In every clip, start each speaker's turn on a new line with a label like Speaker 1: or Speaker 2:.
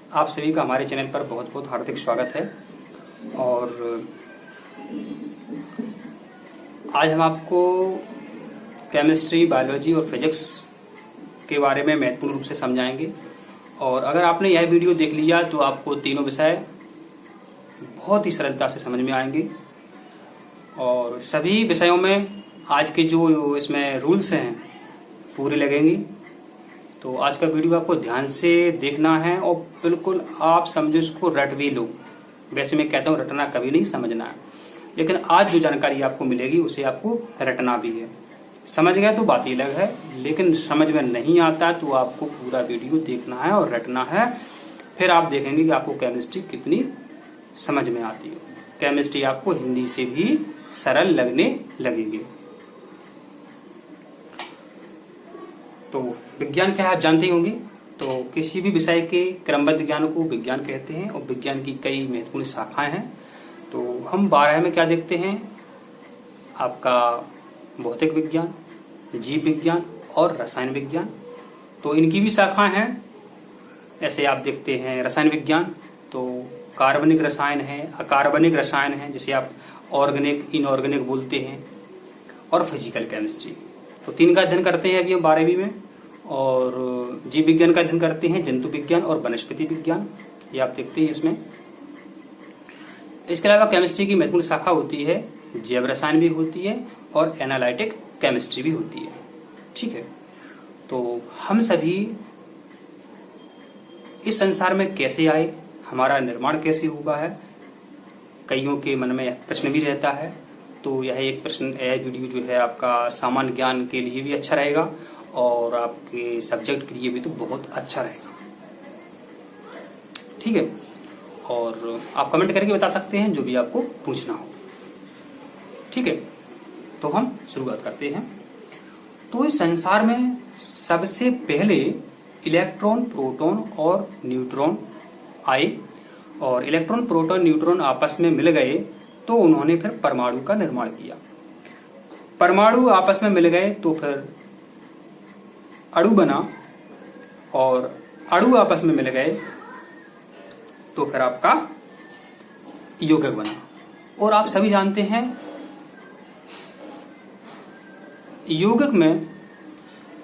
Speaker 1: आप सभी का हमारे चैनल पर बहुत बहुत हार्दिक स्वागत है। और आज हम आपको केमिस्ट्री, बायोलॉजी और फिजिक्स के बारे में महत्वपूर्ण रूप से समझाएंगे। और अगर आपने यह वीडियो देख लिया तो आपको तीनों विषय बहुत ही सरलता से समझ में आएंगे। और सभी विषयों में आज के जो इसमें रूल्स हैं पूरे लगेंगे। तो आज का वीडियो आपको ध्यान से देखना है और बिल्कुल आप समझो, इसको रट भी लो। वैसे मैं कहता हूँ रटना कभी नहीं, समझना है। लेकिन आज जो जानकारी आपको मिलेगी उसे आपको रटना भी है। समझ गए तो बात ही अलग है, लेकिन समझ में नहीं आता तो आपको पूरा वीडियो देखना है और रटना है। फिर आप देखेंगे कि आपको केमिस्ट्री कितनी समझ में आती है। केमिस्ट्री आपको हिंदी से भी सरल लगने लगेगी। तो विज्ञान क्या है आप जानते ही होंगे। तो किसी भी विषय के क्रमबद्ध ज्ञान को विज्ञान कहते हैं और विज्ञान की कई महत्वपूर्ण शाखाएं हैं। तो हम 12 में क्या देखते हैं, आपका भौतिक विज्ञान, जीव विज्ञान और रसायन विज्ञान। तो इनकी भी शाखाएं हैं। ऐसे आप देखते हैं रसायन विज्ञान, तो कार्बनिक रसायन है, अकार्बनिक रसायन है, जिसे आप ऑर्गेनिक, इनऑर्गेनिक बोलते हैं, और फिजिकल केमिस्ट्री। तो 3 का अध्ययन करते हैं अभी हम 12वीं में। और जीव विज्ञान का अध्ययन करते हैं, जंतु विज्ञान और वनस्पति विज्ञान, ये आप देखते हैं इसमें। इसके अलावा केमिस्ट्री की महत्वपूर्ण शाखा होती है, जैव रसायन भी होती है और एनालिटिक केमिस्ट्री भी होती है। ठीक है। तो हम सभी इस संसार में कैसे आए, हमारा निर्माण कैसे हुआ है, कईयों के मन में प्रश्न भी रहता है। तो यह एक प्रश्न, यह वीडियो जो है आपका सामान्य ज्ञान के लिए भी अच्छा रहेगा और आपके सब्जेक्ट के लिए भी तो बहुत अच्छा रहेगा। ठीक है। और आप कमेंट करके बता सकते हैं जो भी आपको पूछना हो। ठीक है। तो हम शुरुआत करते हैं। तो इस संसार में सबसे पहले इलेक्ट्रॉन, प्रोटॉन और न्यूट्रॉन आए। और इलेक्ट्रॉन, प्रोटॉन, न्यूट्रॉन आपस में मिल गए तो उन्होंने फिर परमाणु का निर्माण किया। परमाणु आपस में मिल गए तो फिर अणु बना, और अणु आपस में मिल गए तो फिर आपका यौगिक बना। और आप सभी जानते हैं यौगिक में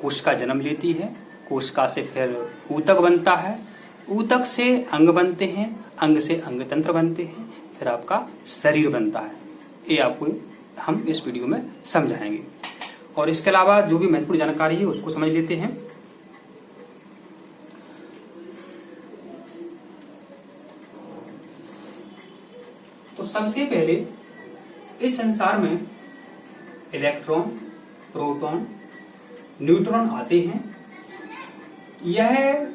Speaker 1: कोशिका जन्म लेती है, कोशिका से फिर ऊतक बनता है, ऊतक से अंग बनते हैं, अंग से अंग तंत्र बनते हैं, फिर आपका शरीर बनता है। ये आपको हम इस वीडियो में समझाएंगे। और इसके अलावा जो भी महत्वपूर्ण जानकारी है उसको समझ लेते हैं। तो सबसे पहले इस संसार में इलेक्ट्रॉन, प्रोटॉन, न्यूट्रॉन आते हैं। यह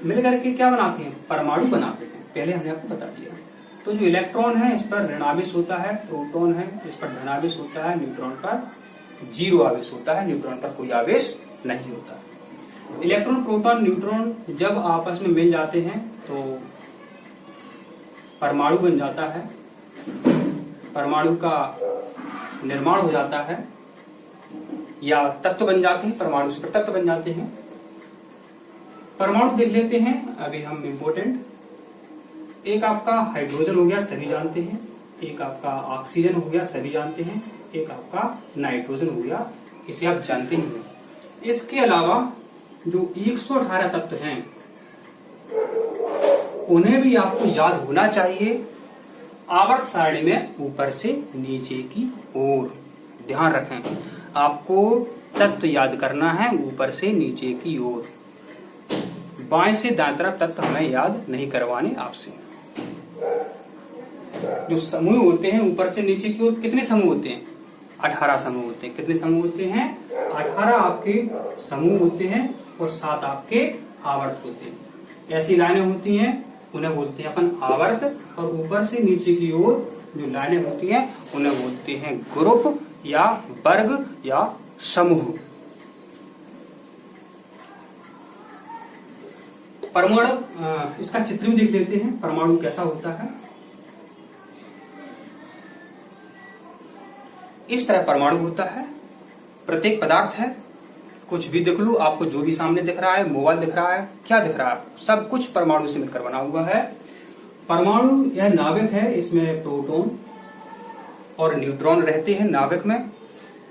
Speaker 1: मिलकर के क्या बनाते हैं, परमाणु बनाते हैं। पहले हमने आपको बता दिया। तो जो इलेक्ट्रॉन है इस पर ऋणावेश होता है, प्रोटॉन है इस पर धनावेश होता है, न्यूट्रॉन पर 0 आवेश होता है, न्यूट्रॉन पर कोई आवेश नहीं होता। इलेक्ट्रॉन, प्रोटॉन, न्यूट्रॉन जब आपस में मिल जाते हैं तो परमाणु बन जाता है, परमाणु का निर्माण हो जाता है, या तत्व बन जाते हैं, परमाणु से तत्व बन जाते हैं। परमाणु देख लेते हैं अभी हम इम्पोर्टेंट। एक आपका हाइड्रोजन हो गया, सभी जानते हैं। एक आपका ऑक्सीजन हो गया, सभी जानते हैं। एक आपका नाइट्रोजन हो गया, इसे आप जानते ही हैं। इसके अलावा जो 118 तत्व हैं उन्हें भी आपको याद होना चाहिए आवर्त सारणी में ऊपर से नीचे की ओर। ध्यान रखें, आपको तत्व याद करना है ऊपर से नीचे की ओर। बाएं से दाएं तरफ तत्व हमें याद नहीं करवाने आपसे। जो समूह होते हैं ऊपर से नीचे की ओर, कितने समूह होते हैं, 18 समूह होते हैं। कितने समूह होते हैं, 18 आपके समूह होते हैं और 7 आपके आवर्त होते हैं। ऐसी लाइनें होती हैं उन्हें बोलते हैं अपन आवर्त। और ऊपर से नीचे की ओर जो लाइनें होती हैं उन्हें बोलते हैं ग्रुप या वर्ग या समूह। परमाणु, इसका चित्र भी देख लेते हैं, परमाणु कैसा होता है। इस तरह परमाणु होता है। प्रत्येक पदार्थ है कुछ भी देख लूं, आपको जो भी सामने दिख रहा है, मोबाइल दिख रहा है, क्या दिख रहा है, सब कुछ परमाणु से मिलकर बना हुआ है। परमाणु यह नाभिक है, इसमें प्रोटॉन और न्यूट्रॉन रहते हैं नाभिक में।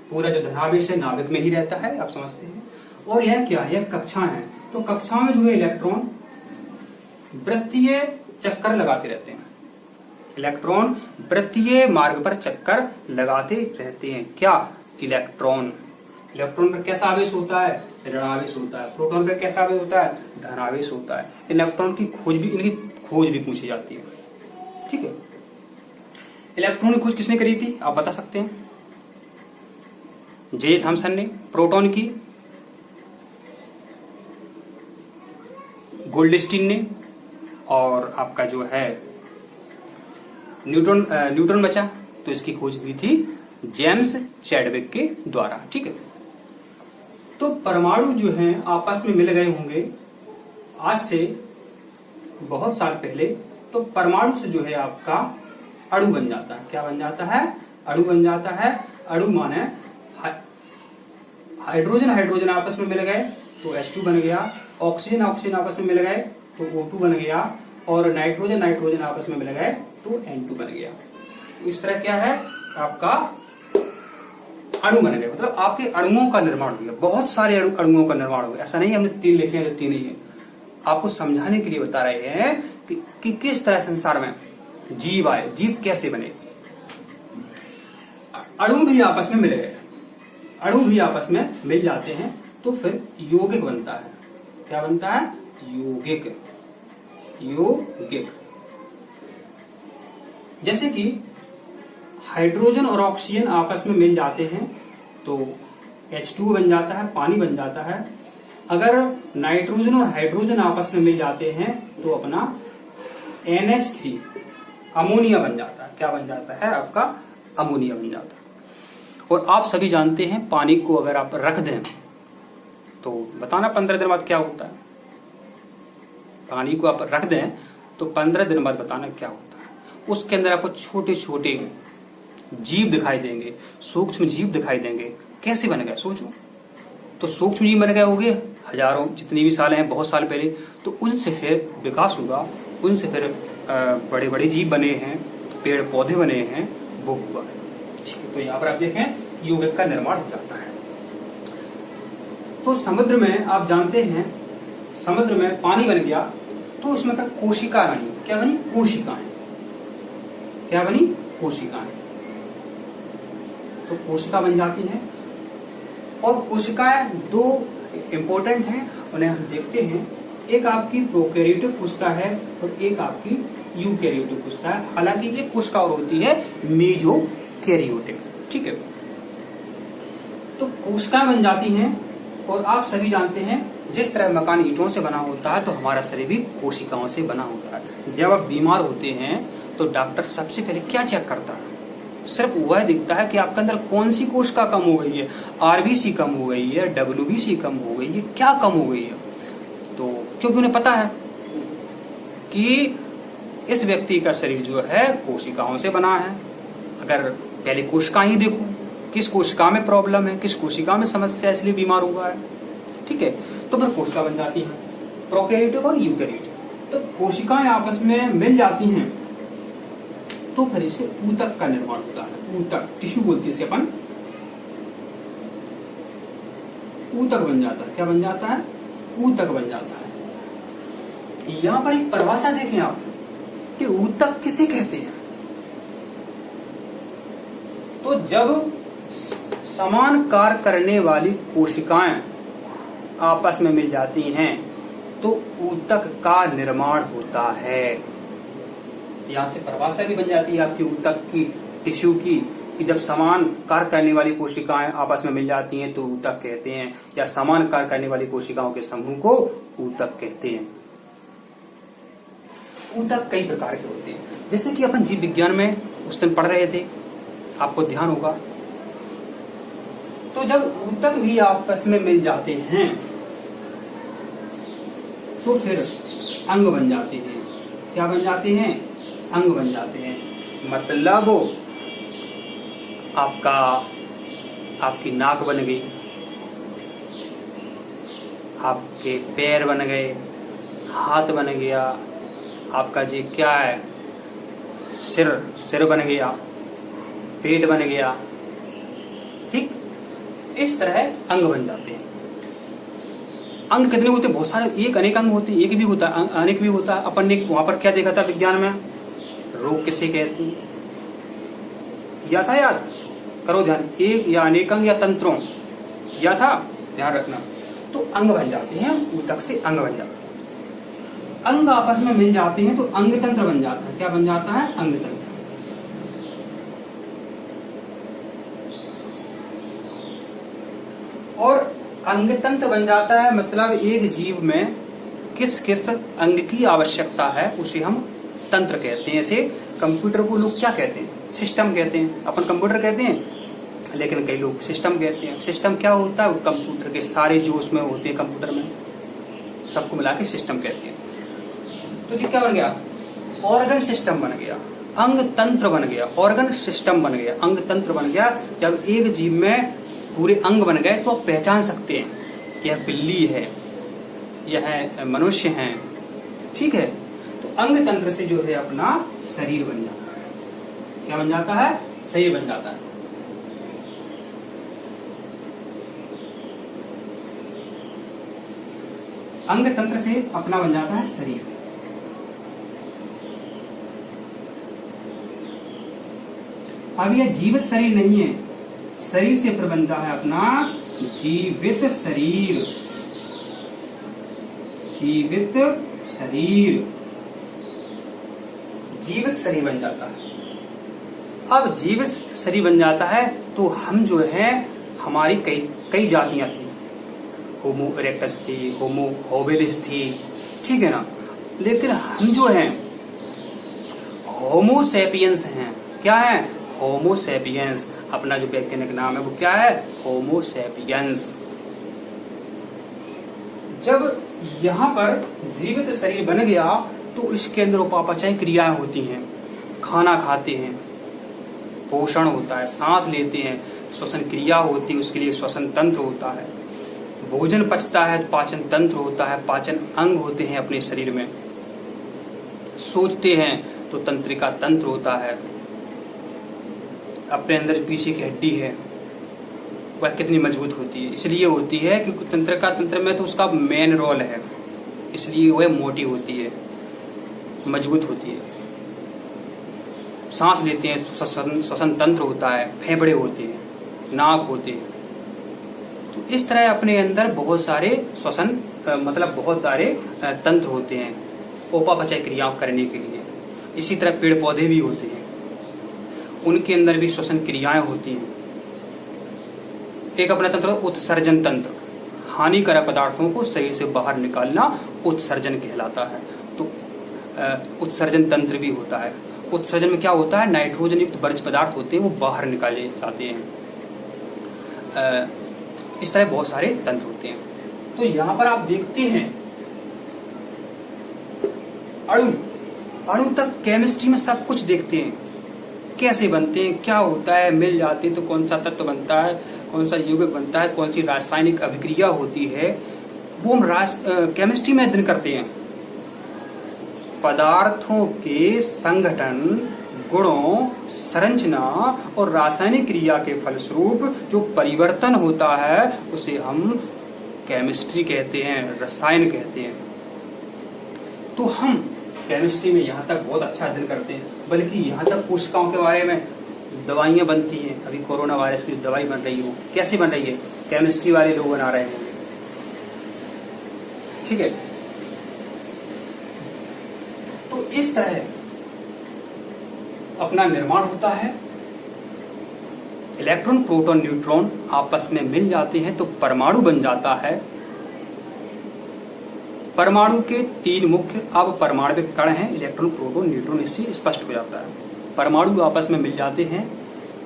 Speaker 1: पूरा जो धनावेश है नाभिक में ही रहता है, आप समझते हैं। और यह क्या है, यह कक्षाएं हैं। तो कक्षा में जो है इलेक्ट्रॉन वृत्तीय चक्कर लगाते रहते हैं। इलेक्ट्रॉन वृत्तीय मार्ग पर चक्कर लगाते रहते हैं। क्या? इलेक्ट्रॉन पर कैसा आवेश होता है? ऋणावेश होता है। प्रोटॉन पर कैसा आवेश होता है? धनावेश होता है। इलेक्ट्रॉन की इनकी खोज भी पूछी जाती है। ठीक है, इलेक्ट्रॉन की खोज किसने करी थी, आप बता सकते हैं? जे थॉमसन ने। प्रोटॉन की गोल्डस्टीन ने। और आपका जो है न्यूट्रॉन बचा, तो इसकी खोज हुई थी जेम्स चैडविक के द्वारा। ठीक है, तो परमाणु जो हैं आपस में मिल गए होंगे आज से बहुत साल पहले। तो परमाणु से जो है आपका अणु बन जाता है। क्या बन जाता है? अणु बन जाता है। अणु माने हाइड्रोजन आपस में मिल गए तो H2 बन गया। ऑक्सीजन आपस में मिल गए तो O2 बन गया। और नाइट्रोजन आपस में मिल गए तो N2 बन गया। तो इस तरह क्या है, आपका अणु बन गए, मतलब आपके अणुओं का निर्माण हो गया। बहुत सारे अणुओं का निर्माण हो गया। ऐसा नहीं हमने 3 लिखे हैं तो 3 ही है। आपको समझाने के लिए बता रहे हैं कि किस तरह संसार में जीव आए, जीव कैसे बने। अणु भी आपस में मिल गए, अणु भी आपस में मिल जाते हैं तो फिर यौगिक बनता है। क्या बनता है? यौगिक। जैसे कि हाइड्रोजन और ऑक्सीजन आपस में मिल जाते हैं तो H2 बन जाता है, पानी बन जाता है। अगर नाइट्रोजन और हाइड्रोजन आपस में मिल जाते हैं तो अपना NH3 अमोनिया बन जाता है। क्या बन जाता है? आपका अमोनिया बन जाता है। और आप सभी जानते हैं पानी को अगर आप रख दें तो बताना 15 दिन बाद क्या होता है। पानी को आप रख दें तो 15 दिन बाद बताना क्या होता है। उसके अंदर आपको छोटे छोटे जीव दिखाई देंगे, सूक्ष्म जीव दिखाई देंगे। कैसे बन गए सोचो। तो सूक्ष्म जीव बन गए होंगे हजारों, जितनी भी साल हैं, बहुत साल पहले। तो उनसे फिर विकास हुआ, उनसे फिर बड़े बड़े जीव बने हैं, पेड़ पौधे बने हैं, वो हुआ। तो यहाँ पर आप देखें यौगिक का निर्माण हो जाता है। तो समुद्र में आप जानते हैं, समुद्र में पानी बन गया तो उसमें क्या कोशिका बनी। क्या बनी? कोशिकाएं। क्या बनी? कोशिकाएं। तो कोशिका बन जाती हैं। और कोशिकाएं 2 इंपॉर्टेंट हैं, उन्हें हम देखते हैं। एक आपकी प्रोकैरियोटिक कोशिका है और एक आपकी यूकैरियोटिक कोशिका है। हालांकि ये कोशिका और होती है मेसोकैरियोटिक। ठीक है, तो कोशिकाएं बन जाती हैं। और आप सभी जानते हैं जिस तरह मकान ईंटों से बना होता है तो हमारा शरीर भी कोशिकाओं से बना होता है। जब आप बीमार होते हैं तो डॉक्टर सबसे पहले क्या चेक करता है? सिर्फ वह दिखता है कि आपके अंदर कौन सी कोशिका कम हो गई है। RBC कम हो गई है, WBC कम हो गई है, क्या कम हो गई है। तो क्योंकि उन्हें पता है कि इस व्यक्ति का शरीर जो है कोशिकाओं से बना है। अगर पहले कोशिकाएं ही देखो, किस कोशिका में प्रॉब्लम है, किस कोशिका में समस्या है, इसलिए बीमार हुआ है। ठीक है, तो फिर कोशिका बन जाती है, प्रोकैरियोटिक और यूकैरियोटिक। तो कोशिकाएं आपस में मिल जाती हैं तो फिर इससे ऊतक का निर्माण होता है। ऊतक, टिश्यू बोलते हैं इसे अपन। ऊतक बन जाता है। क्या बन जाता है? ऊतक बन जाता है। यहां पर एक परिभाषा देखें आप कि ऊतक किसे कहते हैं। तो जब समान कार्य करने वाली कोशिकाएं आपस में मिल जाती हैं तो ऊतक का निर्माण होता है। यहां से परिभाषा भी बन जाती है आपकी ऊतक की, टिश्यू की, कि जब समान कार्य करने वाली कोशिकाएं आपस में मिल जाती हैं तो ऊतक कहते हैं, या समान कार्य करने वाली कोशिकाओं के समूह को ऊतक कहते हैं। ऊतक कई प्रकार के होते हैं, जैसे कि अपन जीव विज्ञान में उस दिन पढ़ रहे थे, आपको ध्यान होगा। तो जब ऊतक भी आपस में मिल जाते हैं तो फिर अंग बन जाते हैं। क्या बन जाते हैं? अंग बन जाते हैं। मतलब आपकी नाक बन गई, आपके पैर बन गए, हाथ बन गया, आपका जी क्या है, सिर बन गया, पेट बन गया। ठीक, इस तरह अंग बन जाते हैं। अंग कितने होते हैं? बहुत सारे, एक अनेक अंग होते हैं, एक भी होता है, अनेक भी होता है। अपन ने वहां पर क्या देखा था विज्ञान में, रोग किसे कहते हैं, या था याद करो ध्यान, एक या अनेक अंग या तंत्रों, या था, ध्यान रखना। तो अंग बन जाते हैं, ऊतक से अंग बन जाते हैं। अंग आपस में मिल जाते हैं तो अंग तंत्र बन जाता है। क्या बन जाता है? अंग तंत्र। और अंग तंत्र बन जाता है मतलब एक जीव में किस किस अंग की आवश्यकता है उसे हम तंत्र कहते हैं। जैसे कंप्यूटर को लोग क्या कहते हैं? सिस्टम कहते हैं। अपन कंप्यूटर कहते हैं, लेकिन कई लोग सिस्टम कहते हैं। सिस्टम क्या होता है? कंप्यूटर के सारे जो उसमें होते हैं कंप्यूटर में, सबको मिला के सिस्टम कहते हैं। तो जी क्या बन गया? ऑर्गन सिस्टम बन गया, अंग तंत्र बन गया, ऑर्गन सिस्टम बन गया, अंग तंत्र बन गया। जब एक जीव में पूरे अंग बन गए तो आप पहचान सकते हैं कि यह बिल्ली है, यह मनुष्य है। ठीक है, तो अंग तंत्र से जो है अपना शरीर बन जाता है। क्या बन जाता है? शरीर बन जाता है। अंग तंत्र से अपना बन जाता है शरीर। अब यह जीवित शरीर नहीं है, शरीर से फिर बनता है अपना जीवित शरीर। जीवित शरीर, जीवित शरीर बन जाता है। अब जीवित शरीर बन जाता है तो हम जो है, हमारी कई जातियां थी। होमो इरेक्टस थी, होमो होबिलिस थी, ठीक है ना। लेकिन हम जो हैं होमो सैपियंस हैं। क्या है? Homo sapiens. अपना जो वैज्ञानिक नाम है वो क्या है? Homo sapiens. जब यहाँ पर जीवित शरीर बन गया तो इसके अंदर उपापचय क्रियाएं होती हैं। खाना खाते हैं, पोषण होता है, सांस लेते हैं, श्वसन क्रिया होती है, उसके लिए श्वसन तंत्र होता है। भोजन पचता है तो पाचन तंत्र होता है, पाचन अंग होते हैं अपने शरीर में। सोचते हैं तो तंत्रिका तंत्र होता है। अपने अंदर पीछे की हड्डी है, वह कितनी मजबूत होती है? इसलिए होती है क्योंकि तंत्रिका तंत्र में तो उसका मेन रोल है, इसलिए वह मोटी होती है, मजबूत होती है। सांस लेते हैं, श्वसन तंत्र होता है, फेफड़े होते हैं, नाक होते हैं। तो इस तरह अपने अंदर बहुत सारे श्वसन मतलब बहुत सारे तंत्र होते हैं उपापचय क्रियाओं करने के लिए। इसी तरह पेड़ पौधे भी होते हैं, उनके अंदर भी श्वसन क्रियाएं होती हैं। एक अपना तंत्र उत्सर्जन तंत्र, हानिकारक पदार्थों को शरीर से बाहर निकालना उत्सर्जन कहलाता है। तो उत्सर्जन तंत्र भी होता है। उत्सर्जन में क्या होता है? नाइट्रोजन युक्त वर्ज्य पदार्थ होते हैं, वो बाहर निकाले जाते हैं। इस तरह बहुत सारे तंत्र होते हैं। तो यहाँ पर आप देखते हैं अणु तक केमिस्ट्री में सब कुछ देखते हैं, कैसे बनते हैं, क्या होता है, मिल जाते हैं तो कौन सा तत्व बनता है, कौन सा यौगिक बनता है, कौन सी रासायनिक अभिक्रिया होती है, वो हम केमिस्ट्री में अध्ययन करते हैं। पदार्थों के संगठन, गुणों, संरचना और रासायनिक क्रिया के फलस्वरूप जो परिवर्तन होता है उसे हम केमिस्ट्री कहते हैं, रसायन कहते हैं। तो हम केमिस्ट्री में यहाँ तक बहुत अच्छा अध्ययन करते हैं, बल्कि यहाँ तक कोशिकाओं के बारे में दवाइयाँ बनती हैं। अभी कोरोना वायरस की दवाई बन रही हो, कैसी बन रही है? केमिस्ट्री वाले लोग बना रहे हैं, ठीक है। तो इस तरह अपना निर्माण होता है। इलेक्ट्रॉन, प्रोटॉन, न्यूट्रॉन आपस में मिल जाते हैं तो परमाणु बन जाता है। परमाणु के 3 मुख्य अब परमाणविक कण हैं, इलेक्ट्रॉन, प्रोटॉन, न्यूट्रॉन। इससे स्पष्ट हो जाता है। परमाणु आपस में मिल जाते हैं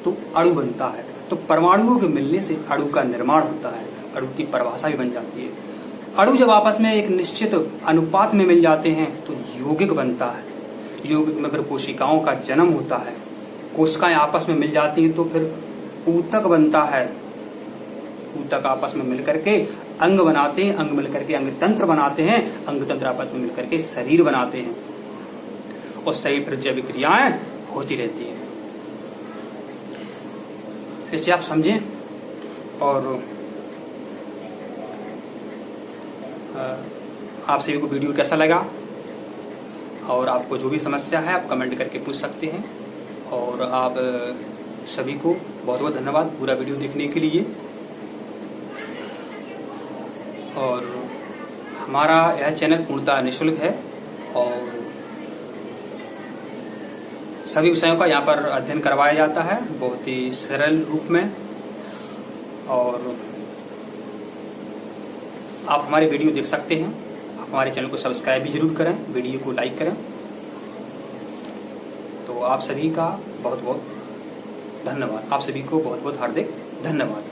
Speaker 1: तो अणु बनता है। तो परमाणुओं के मिलने से अणु का निर्माण होता है, अणु की परिभाषा भी बन जाती है। अणु जब आपस में एक निश्चित अनुपात में मिल जाते हैं तो यौगिक बनता है। यौगिक में फिर कोशिकाओं का जन्म होता है। कोशिकाएं आपस में मिल जाती हैं तो फिर ऊतक बनता है। ऊतक आपस में मिलकर के अंग बनाते हैं, अंग मिलकर के अंग तंत्र बनाते हैं, अंग तंत्र आपस में मिलकर के शरीर बनाते हैं और शरीर पर जैविक क्रियाएं होती रहती हैं। इसे आप समझें और आप सभी को वीडियो कैसा लगा और आपको जो भी समस्या है आप कमेंट करके पूछ सकते हैं। और आप सभी को बहुत बहुत धन्यवाद पूरा वीडियो देखने के लिए। और हमारा यह चैनल पूर्णतः निःशुल्क है और सभी विषयों का यहाँ पर अध्ययन करवाया जाता है बहुत ही सरल रूप में। और आप हमारे वीडियो देख सकते हैं। आप हमारे चैनल को सब्सक्राइब भी जरूर करें, वीडियो को लाइक करें। तो आप सभी का बहुत बहुत धन्यवाद। आप सभी को बहुत बहुत हार्दिक धन्यवाद।